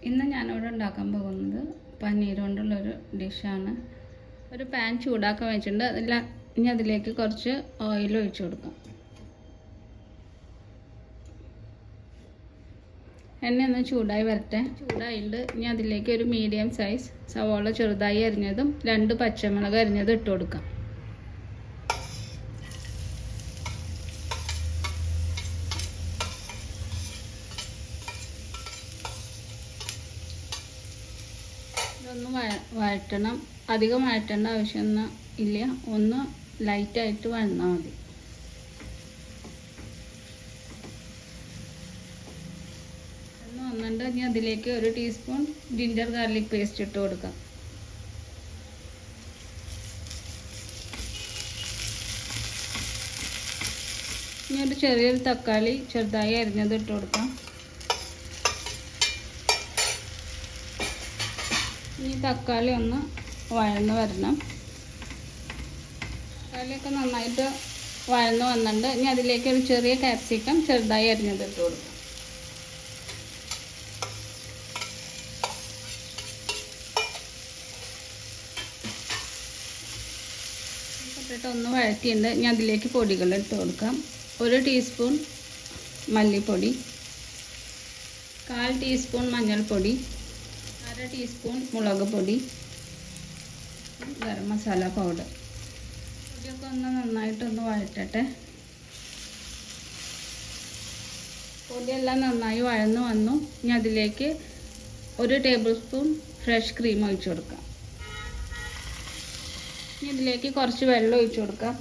ഇന്ന് ഞാനിവിടെ ഉണ്ടാക്കാൻ പോകുന്നത് പനീർ കൊണ്ടുള്ളൊരു ഡിഷാണ്. ഒരു പാൻ ചൂടാക്കാൻ വെച്ചിട്ടുണ്ട്. ഇനി അതിലേക്ക് കുറച്ച് ഓയിൽ ഒഴിച്ചു കൊടുക്കാം. എണ്ണ ഒന്ന് ചൂടായി വരട്ടെ. ചൂടായിട്ട് ഇനി അതിലേക്ക് ഒരു മീഡിയം സൈസ് സവാള ചെറുതായി അരിഞ്ഞതും 2 പച്ചമുളക് അരിഞ്ഞതും ഇട്ട് കൊടുക്കാം. ഇതൊന്ന് വഴറ്റണം. അധികം വഴറ്റേണ്ട ആവശ്യമൊന്നും ഇല്ല, ഒന്ന് ലൈറ്റായിട്ട് വഴന്നാൽ മതി. വന്നിട്ട് ഇനി അതിലേക്ക് 1 ടീസ്പൂൺ ജിഞ്ചർ ഗാർലിക് പേസ്റ്റ് ഇട്ട് കൊടുക്കാം. ഇനി ഒരു ചെറിയൊരു തക്കാളി ചെറുതായി അരിഞ്ഞത് ഇട്ട് കൊടുക്കാം. ഇനി തക്കാളി ഒന്ന് വഴന്ന് വരണം. തക്കാളിയൊക്കെ നന്നായിട്ട് വഴന്ന് വന്നിട്ടുണ്ട്. ഇനി അതിലേക്ക് ഒരു ചെറിയ ക്യാപ്സിക്കം ചെറുതായി അരിഞ്ഞത് ഇട്ട് കൊടുക്കാം. ഇട്ടിട്ട് ഒന്ന് വഴറ്റിയിട്ടുണ്ട്. ഇനി അതിലേക്ക് പൊടികൾ ഇട്ട് കൊടുക്കാം. 1 ടീസ്പൂൺ മല്ലിപ്പൊടി, 1/4 ടീസ്പൂൺ മഞ്ഞൾപ്പൊടി, 1/2 ടീസ്പൂൺ മുളക് പൊടി, ഗരം മസാല പൗഡർ. പൊടിയൊക്കെ ഒന്ന് നന്നായിട്ടൊന്ന് വഴറ്റട്ടെ. പൊടിയെല്ലാം നന്നായി വഴന്ന് വന്നു. ഇനി അതിലേക്ക് 1 ടേബിൾ സ്പൂൺ ഫ്രഷ് ക്രീം ഒഴിച്ചു കൊടുക്കാം. ഇനി ഇതിലേക്ക് കുറച്ച് വെള്ളം ഒഴിച്ചു കൊടുക്കാം.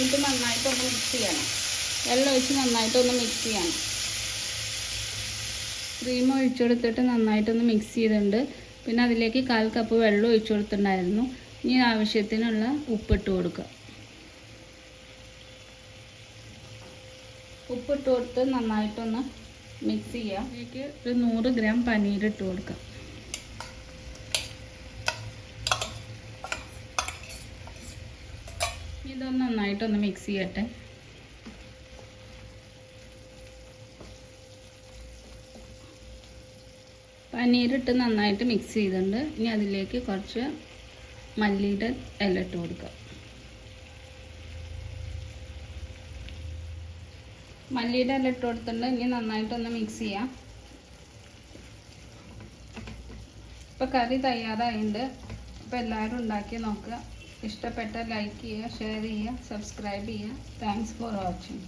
ഇത് നന്നായിട്ടൊന്ന് മിക്സ് ചെയ്യണം. വെള്ളം ഒഴിച്ച് നന്നായിട്ടൊന്ന് മിക്സ് ചെയ്യണം. ക്രീം ഒഴിച്ചെടുത്തിട്ട് നന്നായിട്ടൊന്ന് മിക്സ് ചെയ്തിട്ടുണ്ട്. പിന്നെ അതിലേക്ക് 1/4 കപ്പ് വെള്ളം ഒഴിച്ചു കൊടുത്തിട്ടുണ്ടായിരുന്നു. ഇനി ആവശ്യത്തിനുള്ള ഉപ്പിട്ട് കൊടുക്കുക. ഉപ്പിട്ട് കൊടുത്ത് നന്നായിട്ടൊന്ന് മിക്സ് ചെയ്യാം. ഇതിലേക്ക് ഒരു 100 ഗ്രാം പനീർ ഇട്ട് കൊടുക്കാം. ഇതൊന്ന് നന്നായിട്ടൊന്ന് മിക്സ് ചെയ്യട്ടെ. പനീരിട്ട് നന്നായിട്ട് മിക്സ് ചെയ്തിട്ടുണ്ട്. ഇനി അതിലേക്ക് കുറച്ച് മല്ലിയുടെ ഇല ഇട്ട് കൊടുക്കുക. മല്ലിയുടെ ഇല ഇട്ട് കൊടുത്തിട്ടുണ്ട്. ഇനി നന്നായിട്ടൊന്ന് മിക്സ് ചെയ്യാം. ഇപ്പോൾ കറി തയ്യാറായിട്ടുണ്ട്. അപ്പോൾ എല്ലാവരും ഉണ്ടാക്കി നോക്കുക. ഇഷ്ടപ്പെട്ട ലൈക്ക് ചെയ്യുക, ഷെയർ ചെയ്യുക, സബ്സ്ക്രൈബ് ചെയ്യുക. Thanks for watching.